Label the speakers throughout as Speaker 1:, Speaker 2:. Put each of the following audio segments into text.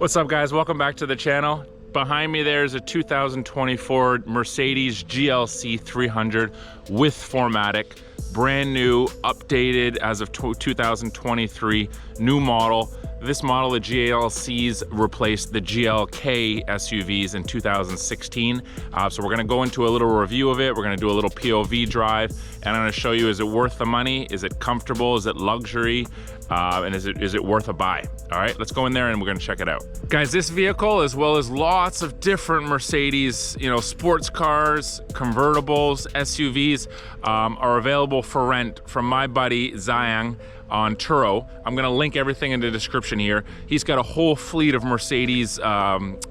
Speaker 1: What's up, guys? Welcome back to the channel. Behind me there is a 2024 Mercedes GLC 300 with 4MATIC, brand new, updated as of 2023, new model. This model, the GLCs, replaced the GLK SUVs in 2016. So we're gonna go into a little review of it. We're gonna do a little POV drive, and I'm gonna show you, is it worth the money? Is it comfortable? Is it luxury? And is it worth a buy? All right, let's go in there and we're gonna check it out. Guys, this vehicle, as well as lots of different Mercedes, sports cars, convertibles, SUVs, are available for rent from my buddy Ziyang on Turo. I'm gonna link everything in the description here. He's got a whole fleet of Mercedes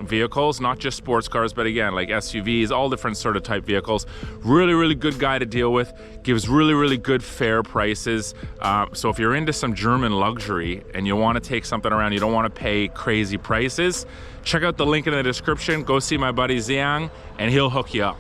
Speaker 1: vehicles, not just sports cars, but again, like SUVs, all different sort of type vehicles. Really, really good guy to deal with. Gives really, really good fair prices. So if you're into some German luxury and you wanna take something around, you don't wanna pay crazy prices, check out the link in the description. Go see my buddy Ziyang and he'll hook you up.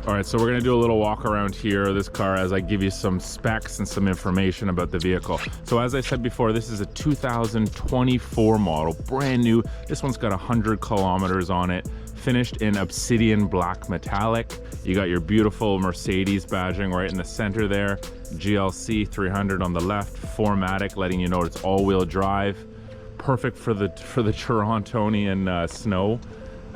Speaker 1: All right, so we're gonna do a little walk around here, this car, as I give you some specs and some information about the vehicle. So as I said before, this is a 2024 model, brand new. This one's got 100 kilometers on it, finished in obsidian black metallic. You got your beautiful Mercedes badging right in the center there. GLC 300 on the left, 4MATIC, letting you know it's all-wheel drive. Perfect for the Torontonian snow.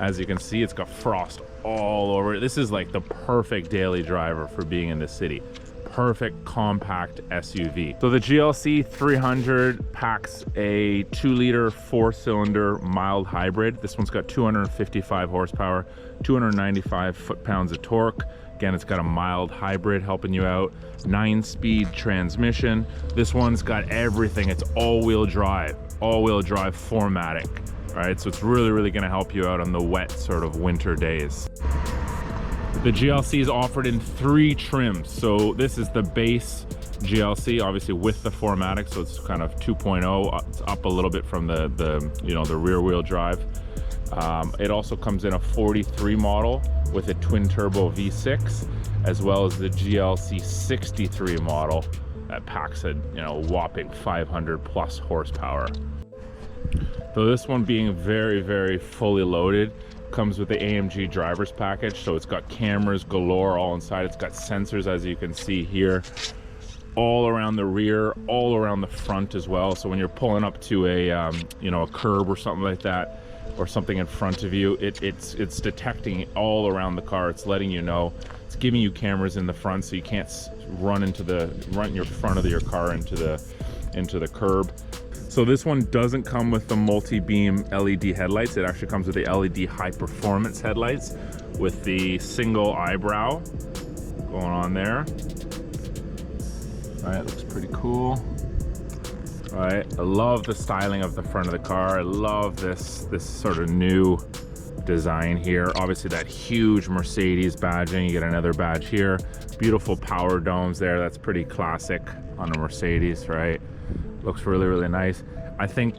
Speaker 1: As you can see, it's got frost all over it. This is like the perfect daily driver for being in the city. Perfect compact SUV. So the GLC 300 packs a 2-liter 4-cylinder mild hybrid. This one's got 255 horsepower, 295 foot-pounds of torque. Again, it's got a mild hybrid helping you out. 9-speed transmission. This one's got everything. It's all-wheel drive 4MATIC. All right, so it's really, really gonna help you out on the wet sort of winter days. The GLC is offered in 3 trims. So this is the base GLC, obviously with the 4MATIC, so it's kind of 2.0. It's up a little bit from the rear wheel drive. It also comes in a 43 model with a twin turbo V6, as well as the GLC 63 model that packs a whopping 500 plus horsepower. So this one, being very, very fully loaded, comes with the AMG driver's package. So it's got cameras galore all inside. It's got sensors, as you can see here, all around the rear, all around the front as well. So when you're pulling up to a curb or something like that, or something in front of you, it's detecting all around the car. It's letting you know. It's giving you cameras in the front, so you can't run your front of your car into the curb. So this one doesn't come with the multi-beam LED headlights. It actually comes with the LED high performance headlights with the single eyebrow going on there. All right, looks pretty cool. All right, I love the styling of the front of the car. I love this sort of new design here. Obviously that huge Mercedes badging. You get another badge here. Beautiful power domes there. That's pretty classic on a Mercedes, right? Looks really, really nice. I think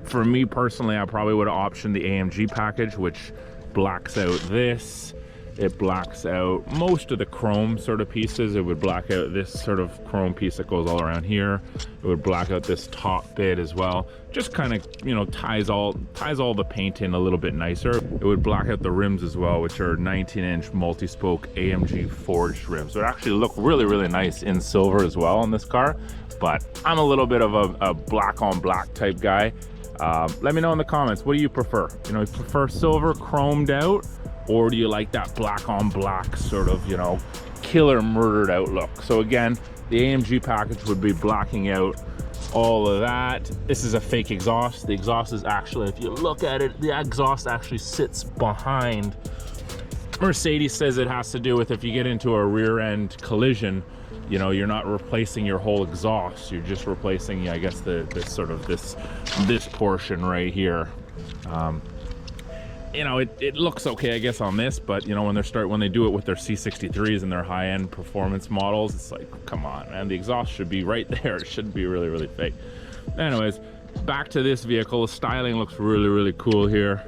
Speaker 1: for me personally, I probably would have optioned the AMG package, which blacks out this. It blacks out most of the chrome sort of pieces. It would black out this sort of chrome piece that goes all around here. It would black out this top bit as well. Just kind of ties all the paint in a little bit nicer. It would black out the rims as well, which are 19-inch multi-spoke AMG forged rims. So it actually look really, really nice in silver as well on this car. But I'm a little bit of a black on black type guy. Let me know in the comments, what do you prefer? You prefer silver chromed out, or do you like that black on black sort of, killer murdered out look? So again, the AMG package would be blacking out all of that. This is a fake exhaust. The exhaust is actually, if you look at it, the exhaust actually sits behind. Mercedes says it has to do with if you get into a rear end collision, you're not replacing your whole exhaust. You're just replacing, I guess, this portion right here. It looks okay, I guess, on this, but when they do it with their C63s and their high-end performance models, it's like, come on, man, the exhaust should be right there. It shouldn't be really, really fake. Anyways, back to this vehicle. The styling looks really, really cool here.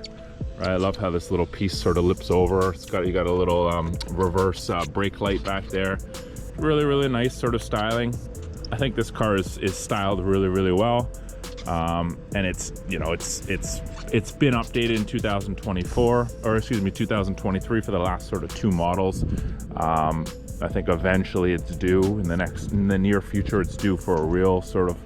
Speaker 1: Right, I love how this little piece sort of lips over. You got a little reverse brake light back there. Really, really nice sort of styling. I think this car is styled really, really well. And it's, you know, it's been updated in 2024, or excuse me, 2023 for the last sort of 2 models. I think eventually it's due in the near future, it's due for a real sort of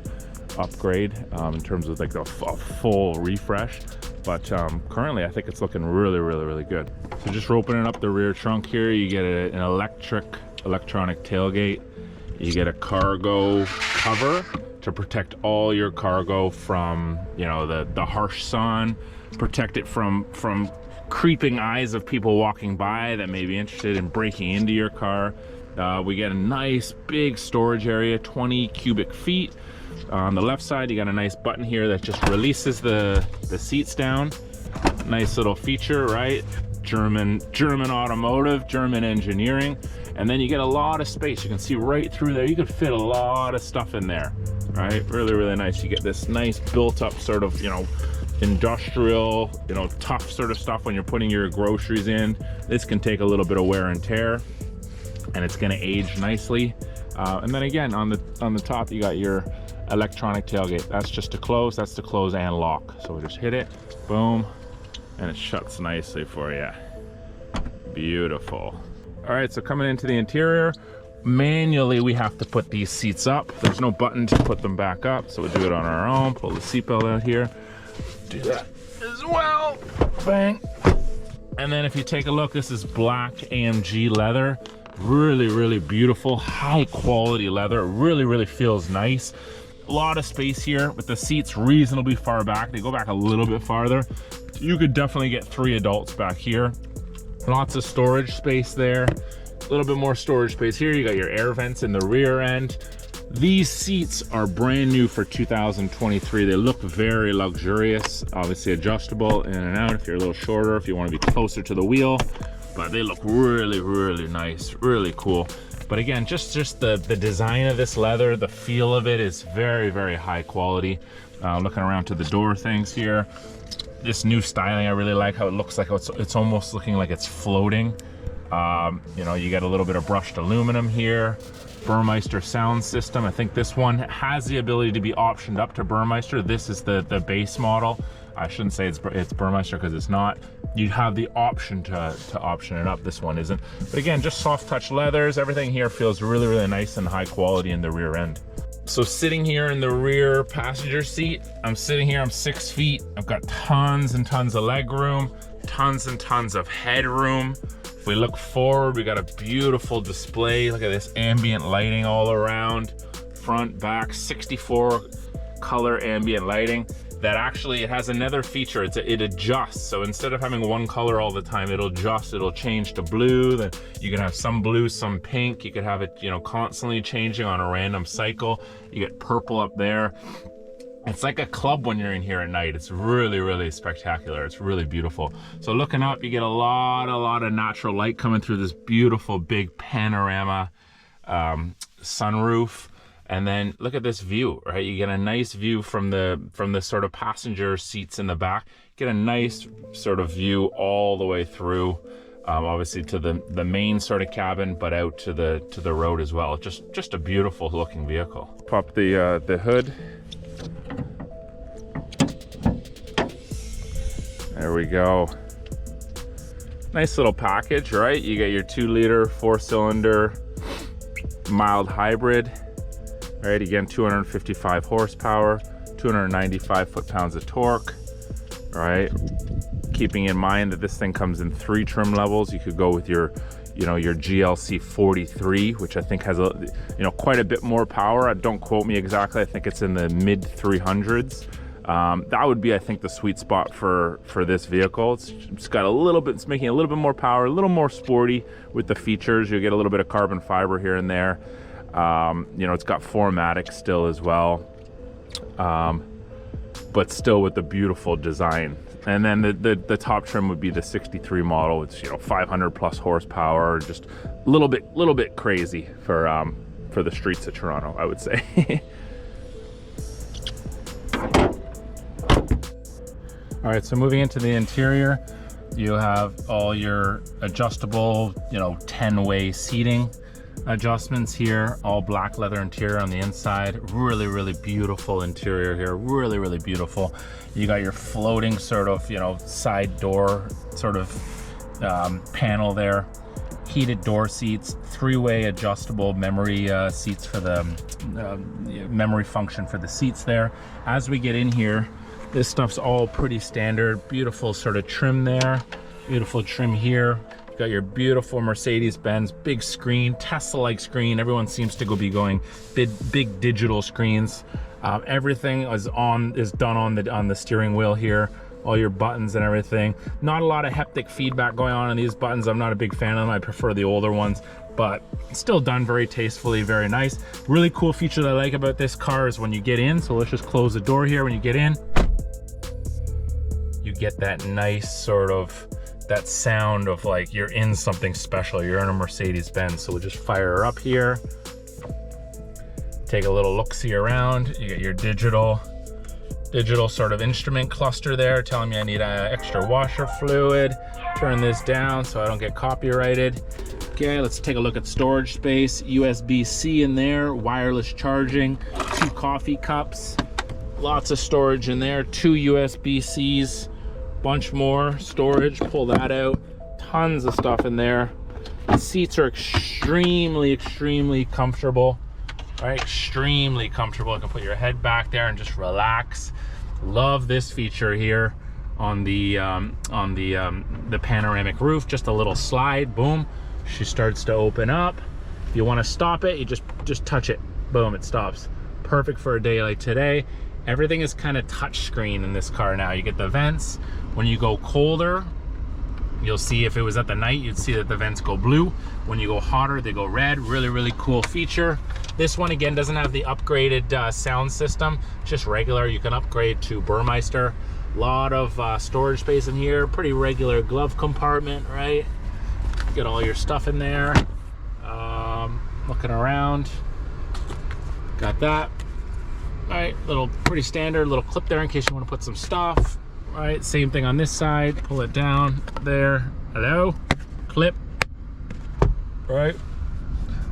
Speaker 1: upgrade in terms of like a full refresh. But currently I think it's looking really, really, really good. So just opening up the rear trunk here, you get an electronic tailgate. You get a cargo cover to protect all your cargo from, you know, the harsh sun, protect it from creeping eyes of people walking by that may be interested in breaking into your car. We get a nice big storage area, 20 cubic feet. On the left side, you got a nice button here that just releases the seats down. Nice little feature, right? German automotive, German engineering. And then you get a lot of space. You can see right through there. You could fit a lot of stuff in there, right? Really, really nice. You get this nice built up sort of, you know, industrial, you know, tough sort of stuff when you're putting your groceries in. This can take a little bit of wear and tear, and it's gonna age nicely. And then again, on the top, you got your electronic tailgate. That's just to close, that's to close and lock. So we just hit it, boom, and it shuts nicely for you. Beautiful. All right, so coming into the interior, manually we have to put these seats up. There's no button to put them back up, so we'll do it on our own. Pull the seatbelt out here, do that as well, bang. And then if you take a look, this is black AMG leather. Really, really beautiful, high quality leather. It really, really feels nice. A lot of space here with the seats reasonably far back. They go back a little bit farther. You could definitely get 3 adults back here. Lots of storage space there. A little bit more storage space here. You got your air vents in the rear end. These seats are brand new for 2023. They look very luxurious, obviously adjustable in and out if you're a little shorter, if you want to be closer to the wheel. But they look really, really nice, really cool. But again, just the design of this leather, the feel of it is very, very high quality. Looking around to the door things here. This new styling, I really like how it looks like it's almost looking like it's floating. You know, you get a little bit of brushed aluminum here. Burmeister sound system. I think this one has the ability to be optioned up to Burmeister. This is the base model. I shouldn't say it's Burmeister because it's not. You have the option to option it up. This one isn't. But again, just soft touch leathers. Everything here feels really, really nice and high quality in the rear end. So sitting here in the rear passenger seat, I'm 6 feet. I've got tons and tons of leg room, tons and tons of headroom. If we look forward, we got a beautiful display. Look at this ambient lighting all around, front, back, 64 color ambient lighting. That actually, it has another feature, it adjusts. So instead of having one color all the time, it'll adjust, it'll change to blue. Then you can have some blue, some pink. You could have it, you know, constantly changing on a random cycle. You get purple up there. It's like a club when you're in here at night. It's really, really spectacular. It's really beautiful. So looking up, you get a lot of natural light coming through this beautiful big panorama sunroof. And then look at this view, right? You get a nice view from the sort of passenger seats in the back. Get a nice sort of view all the way through, obviously to the main sort of cabin, but out to the road as well. Just a beautiful looking vehicle. Pop the hood. There we go. Nice little package, right? You get your 2-liter 4-cylinder mild hybrid. Right, again, 255 horsepower, 295 foot-pounds of torque, right? Keeping in mind that this thing comes in 3 trim levels. You could go with your, you know, your GLC 43, which I think has a, you know, quite a bit more power. Don't quote me exactly. I think it's in the mid 300s. That would be, I think, the sweet spot for this vehicle. It's got a little bit, it's making a little bit more power, a little more sporty with the features. You'll get a little bit of carbon fiber here and there. You know, it's got 4MATIC still as well, but still with the beautiful design. And then the top trim would be the 63 model. It's, you know, 500 plus horsepower, just a little bit crazy for the streets of Toronto, I would say. All right, so moving into the interior, you have all your adjustable, you know, 10-way seating. adjustments here, all black leather interior on the inside. Really, really beautiful interior here. Really, really beautiful. You got your floating sort of, you know, side door sort of panel there. Heated door seats, three-way adjustable memory seats for the memory function for the seats there. As we get in here, this stuff's all pretty standard. Beautiful sort of trim there. Beautiful trim here. You got your beautiful Mercedes-Benz big screen, Tesla-like screen. Everyone seems to be going big digital screens. Everything is done on the steering wheel here. All your buttons and everything. Not a lot of haptic feedback going on these buttons. I'm not a big fan of them. I prefer the older ones, but still done very tastefully, very nice. Really cool feature that I like about this car is when you get in, so let's just close the door here. When you get in, you get that nice sort of, that sound of like you're in something special. You're in a Mercedes-Benz. So we'll just fire her up here. Take a little look-see around. You get your digital sort of instrument cluster there telling me I need extra washer fluid. Turn this down so I don't get copyrighted. Okay, let's take a look at storage space. USB-C in there, wireless charging, 2 coffee cups, lots of storage in there, 2 USB-Cs, bunch more storage. Pull that out. Tons of stuff in there. The seats are extremely comfortable. Right, extremely comfortable. You can put your head back there and just relax. Love this feature here on the panoramic roof. Just a little slide, boom, she starts to open up. If you want to stop it, you just touch it, boom, it stops. Perfect for a day like today. Everything is kind of touch screen in this car now. You get the vents. When you go colder, you'll see, if it was at the night, you'd see that the vents go blue. When you go hotter, they go red. Really cool feature. This one, again, doesn't have the upgraded sound system, just regular. You can upgrade to Burmeister. Lot of storage space in here. Pretty regular glove compartment, right? Get all your stuff in there. Looking around, got that. All right, pretty standard little clip there in case you want to put some stuff. All right, same thing on this side. Pull it down there. Hello, clip. All right,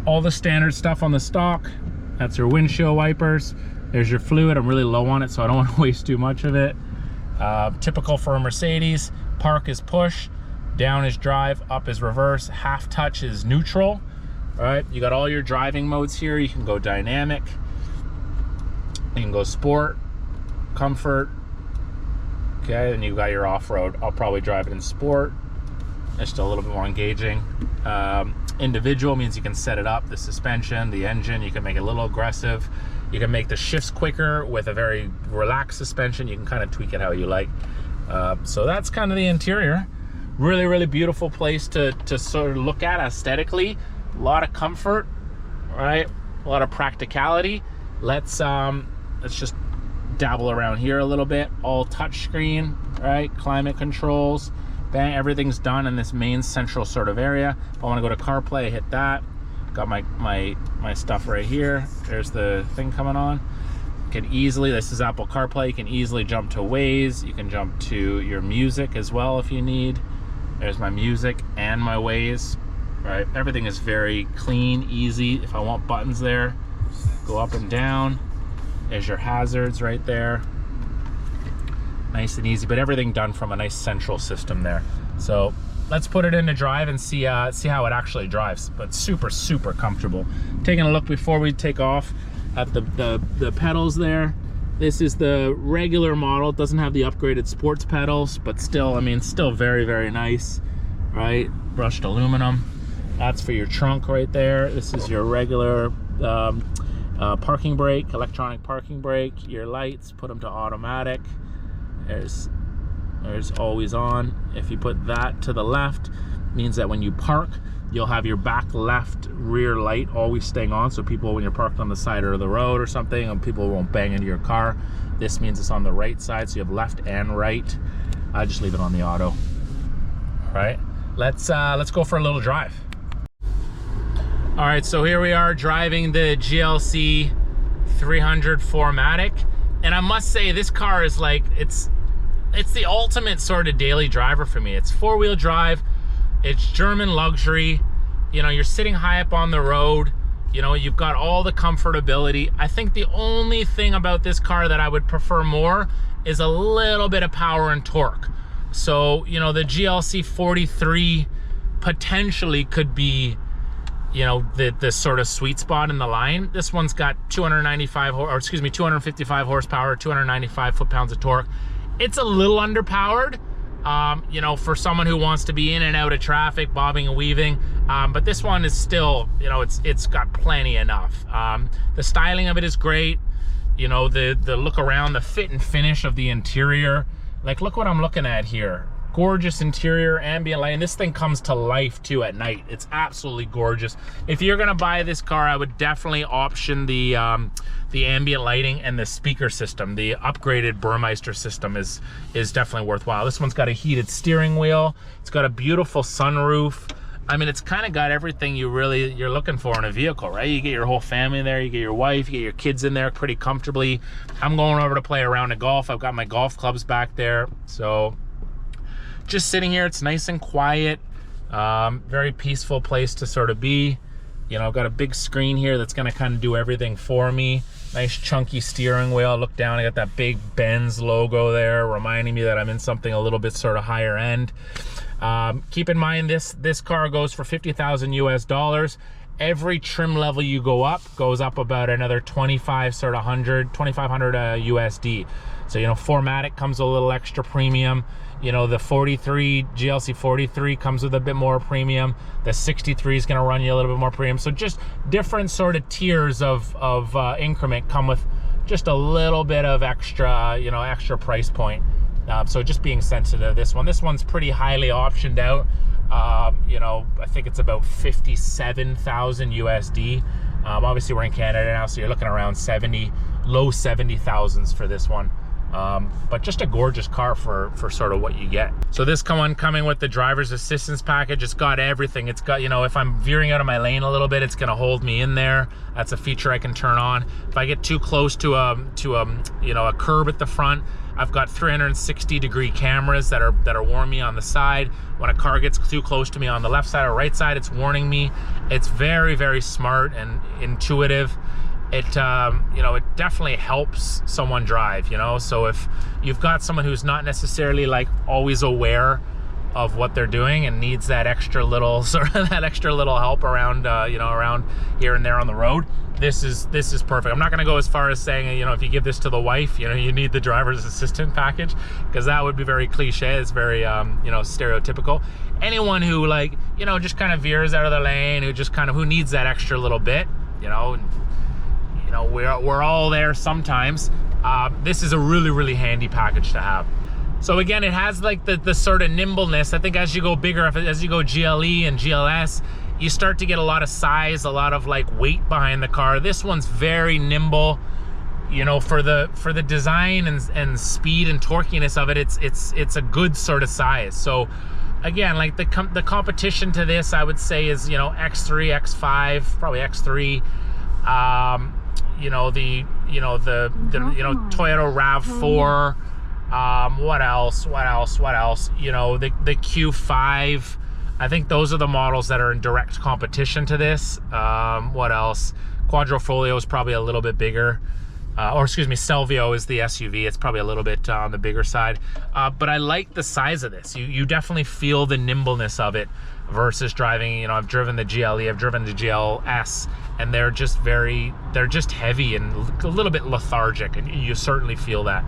Speaker 1: all the standard stuff on the stock. That's your windshield wipers. There's your fluid. I'm really low on it, so I don't want to waste too much of it. Typical for a Mercedes. Park is push, down is drive, up is reverse, half touch is neutral. All right, you got all your driving modes here. You can go dynamic, you can go sport, comfort. Okay, then you've got your off-road. I'll probably drive it in sport. It's still a little bit more engaging. Individual means you can set it up, the suspension, the engine. You can make it a little aggressive. You can make the shifts quicker with a very relaxed suspension. You can kind of tweak it how you like. So that's kind of the interior. Really beautiful place to sort of look at aesthetically. A lot of comfort, right? A lot of practicality. Let's just dabble around here a little bit. All touch screen, right? Climate controls. Bang, everything's done in this main central sort of area. If I want to go to CarPlay, hit that. Got my stuff right here. There's the thing coming on. You can easily, this is Apple CarPlay, you can easily jump to Waze. You can jump to your music as well if you need. There's my music and my Waze, right? Everything is very clean, easy. If I want buttons there, go up and down. There's your hazards right there. Nice and easy, but everything done from a nice central system there. So let's put it into drive and see how it actually drives. But super comfortable. Taking a look before we take off at the pedals there. This is the regular model. It doesn't have the upgraded sports pedals, but still, I mean, still very nice, right? Brushed aluminum. That's for your trunk right there. This is your regular parking brake, electronic parking brake. Your lights, put them to automatic. There's always on. If you put that to the left, means that when you park, you'll have your back left rear light always staying on, so people, when you're parked on the side of the road or something, and people won't bang into your car. This means it's on the right side, so you have left and right. I just leave it on the auto. All right, let's go for a little drive. All right, so here we are driving the GLC 300 4MATIC, and I must say this car is like, it's the ultimate sort of daily driver for me. It's four-wheel drive, it's German luxury, You know, you're sitting high up on the road. You know, you've got all the comfortability. I think the only thing about this car that I would prefer more is a little bit of power and torque. So, you know, the GLC 43 potentially could be, you know, the sort of sweet spot in the line. This one's got 255 horsepower, 295 foot-pounds of torque. It's a little underpowered, you know, for someone who wants to be in and out of traffic, bobbing and weaving. But this one is still, you know, it's got plenty enough. The styling of it is great. You know, the look around, the fit and finish of the interior. Like, look what I'm looking at here. Gorgeous interior, ambient lighting. This thing comes to life too at night. It's absolutely gorgeous. If you're gonna buy this car, I would definitely option the ambient lighting and the speaker system. The upgraded Burmeister system is definitely worthwhile. This one's got a heated steering wheel. It's got a beautiful sunroof. I mean, it's kind of got everything you're looking for in a vehicle, right? You get your whole family in there, you get your wife, you get your kids in there pretty comfortably. I'm going over to play a round of golf. I've got my golf clubs back there. So just sitting here, it's nice and quiet. Very peaceful place to sort of be. You know, I've got a big screen here that's gonna kind of do everything for me. Nice chunky steering wheel. Look down, I got that big Benz logo there, reminding me that I'm in something a little bit sort of higher end. Keep in mind, this car goes for $50,000 US. Every trim level you go up goes up about another 2,500 USD. So, you know, 4MATIC comes with a little extra premium. You know, the GLC 43 comes with a bit more premium. The 63 is going to run you a little bit more premium. So just different sort of tiers of increment come with just a little bit of extra, you know, extra price point. So just being sensitive to this one's pretty highly optioned out. You know, I think it's about 57,000 USD. Obviously we're in Canada now, so you're looking around 70, low 70,000s for this one. But just a gorgeous car for sort of what you get. So this coming with the driver's assistance package. It's got everything. It's got, you know, if I'm veering out of my lane a little bit, it's gonna hold me in there. That's a feature I can turn on. If I get too close to you know, a curb at the front, I've got 360-degree cameras that are warning me on the side. When a car gets too close to me on the left side or right side, it's warning me. It's very, very smart and intuitive. It you know, it definitely helps someone drive, you know. So if you've got someone who's not necessarily like always aware of what they're doing and needs that extra little sort of help around you know, around here and there on the road, this is perfect. I'm not going to go as far as saying, you know, if you give this to the wife, you know, you need the driver's assistant package, because that would be very cliche. It's very you know, stereotypical. Anyone who, like, you know, just kind of veers out of the lane, who needs that extra little bit, you know, we're all there sometimes. This is a really, really handy package to have. So again, it has like the sort of nimbleness. I think as you go bigger, as you go GLE and GLS, you start to get a lot of size, a lot of like weight behind the car. This one's very nimble, you know, for the design and speed and torquiness of it. It's a good sort of size. So again, like the competition to this, I would say, is, you know, X3, X5, probably X3. You know, the Toyota RAV4. What else? You know, the Q5. I think those are the models that are in direct competition to this. What else? Quadrifoglio is probably a little bit bigger. Or excuse me, Stelvio is the SUV. It's probably a little bit on the bigger side. But I like the size of this. You definitely feel the nimbleness of it versus driving, you know, I've driven the GLE, I've driven the GLS, and they're just heavy and a little bit lethargic, and you certainly feel that.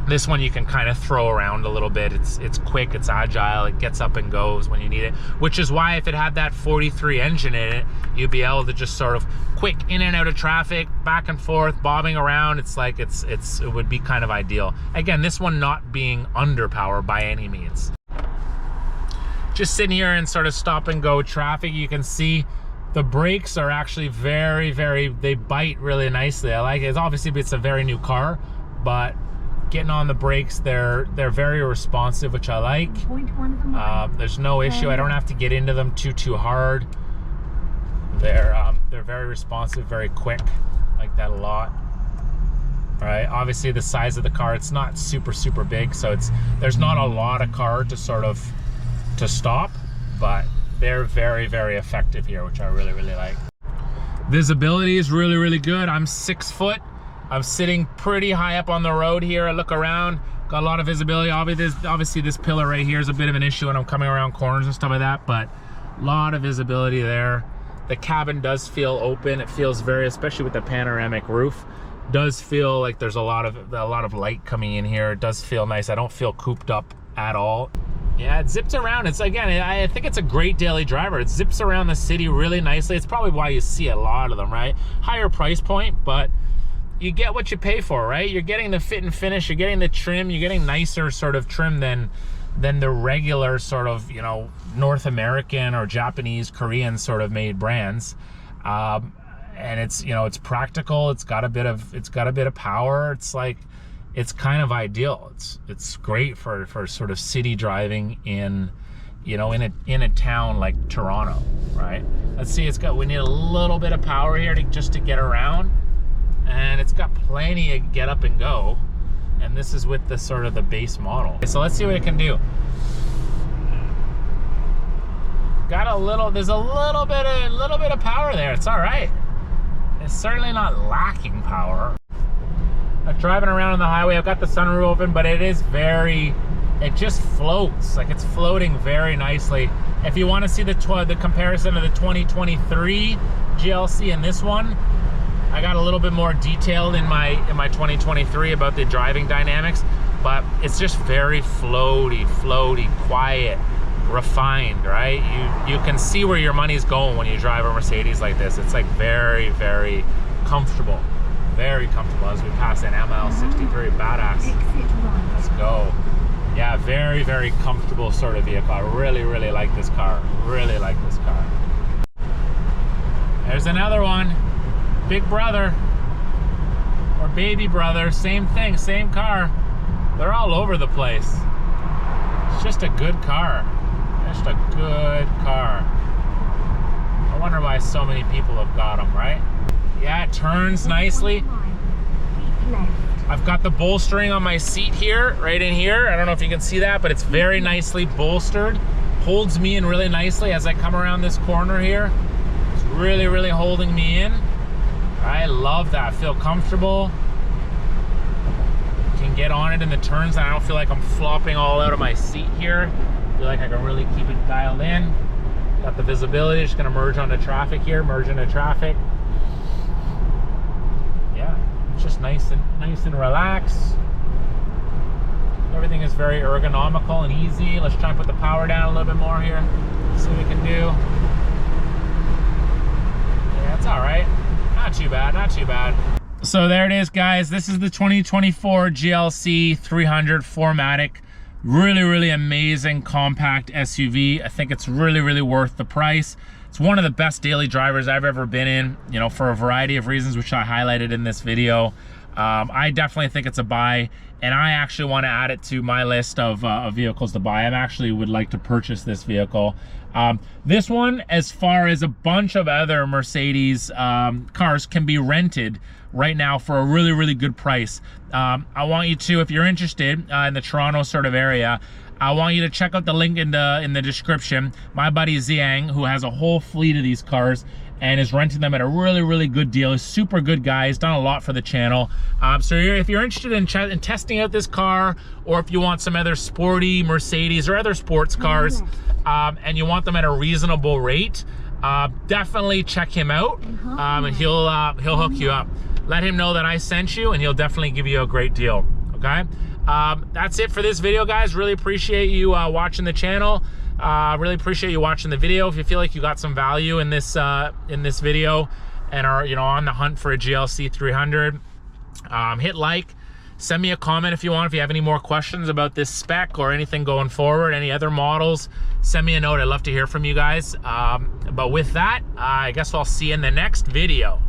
Speaker 1: This one you can kind of throw around a little bit. It's quick, it's agile, it gets up and goes when you need it, which is why if it had that 43 engine in it, you'd be able to just sort of quick in and out of traffic, back and forth, bobbing around. It's like it would be kind of ideal. Again, this one not being underpowered by any means. Just sitting here in sort of stop and go traffic, you can see the brakes are actually very, very, they bite really nicely. I like it. Obviously it's a very new car, but getting on the brakes, they're very responsive, which I like. There's no issue. I don't have to get into them too hard. They're very responsive, very quick. I like that a lot. All right, obviously the size of the car, it's not super big, so there's not a lot of car to stop, but they're very, very effective here, which I really, really like. Visibility is really, really good. I'm 6 foot. I'm sitting pretty high up on the road here. I look around, got a lot of visibility. Obviously this pillar right here is a bit of an issue when I'm coming around corners and stuff like that, but a lot of visibility there. The cabin does feel open. It feels very, especially with the panoramic roof, does feel like there's a lot of light coming in here. It does feel nice. I don't feel cooped up at all. Yeah, it zips around. It's, again, I think it's a great daily driver. It zips around the city really nicely. It's probably why you see a lot of them, right? Higher price point, but you get what you pay for, right? You're getting the fit and finish, you're getting the trim, you're getting nicer sort of trim than the regular sort of, you know, North American or Japanese, Korean sort of made brands. And it's, you know, it's practical. It's got a bit of power. It's like, it's kind of ideal. It's great for sort of city driving in, you know, in a town like Toronto, right? Let's see, we need a little bit of power here just to get around, and it's got plenty of get up and go, and this is with the sort of the base model. So let's see what it can do. Got there's a little bit of power there. It's all right. It's certainly not lacking power. I'm driving around on the highway. I've got the sunroof open, but it just floats. Like, it's floating very nicely. If you want to see the comparison of the 2023 GLC and this one, I got a little bit more detailed in my 2023 about the driving dynamics, but it's just very floaty, quiet, refined, right? You can see where your money's going when you drive a Mercedes like this. It's like very, very comfortable. Very comfortable as we pass an ML63. Badass. Let's go. Yeah, very, very comfortable sort of vehicle. I really, really like this car. Really like this car. There's another one. Big brother or baby brother, same thing, same car. They're all over the place. It's just a good car. Just a good car. I wonder why so many people have got them, right? Yeah, it turns nicely. I've got the bolstering on my seat here, right in here. I don't know if you can see that, but it's very nicely bolstered. Holds me in really nicely as I come around this corner here. It's really, really holding me in. I love that. I feel comfortable. Can get on it in the turns, and I don't feel like I'm flopping all out of my seat here. I feel like I can really keep it dialed in. Got the visibility. Just gonna merge onto traffic here. Merge into traffic. Yeah, it's just nice and relaxed. Everything is very ergonomical and easy. Let's try and put the power down a little bit more here. See what we can do. Yeah, it's all right. Not too bad, not too bad. So there it is, guys. This is the 2024 GLC 300 4MATIC. Really, really amazing compact SUV. I think it's really, really worth the price. It's one of the best daily drivers I've ever been in, you know, for a variety of reasons, which I highlighted in this video. I definitely think it's a buy, and I actually want to add it to my list of vehicles to buy. I actually would like to purchase this vehicle. This one, as far as a bunch of other Mercedes cars, can be rented right now for a really, really good price. I want you to, if you're interested in the Toronto sort of area, I want you to check out the link in the description. My buddy Ziyang, who has a whole fleet of these cars and is renting them at a really, really good deal. He's super good guy. He's done a lot for the channel. So if you're interested in testing out this car, or if you want some other sporty Mercedes or other sports cars, and you want them at a reasonable rate, definitely check him out, and he'll hook you up. Let him know that I sent you, and he'll definitely give you a great deal, okay? That's it for this video, guys. Really appreciate you watching the channel. Really appreciate you watching the video. If you feel like you got some value in this video and are, you know, on the hunt for a GLC 300, hit like, send me a comment if you want. If you have any more questions about this spec or anything going forward, any other models, send me a note. I'd love to hear from you guys. But with that, I guess I'll see you in the next video.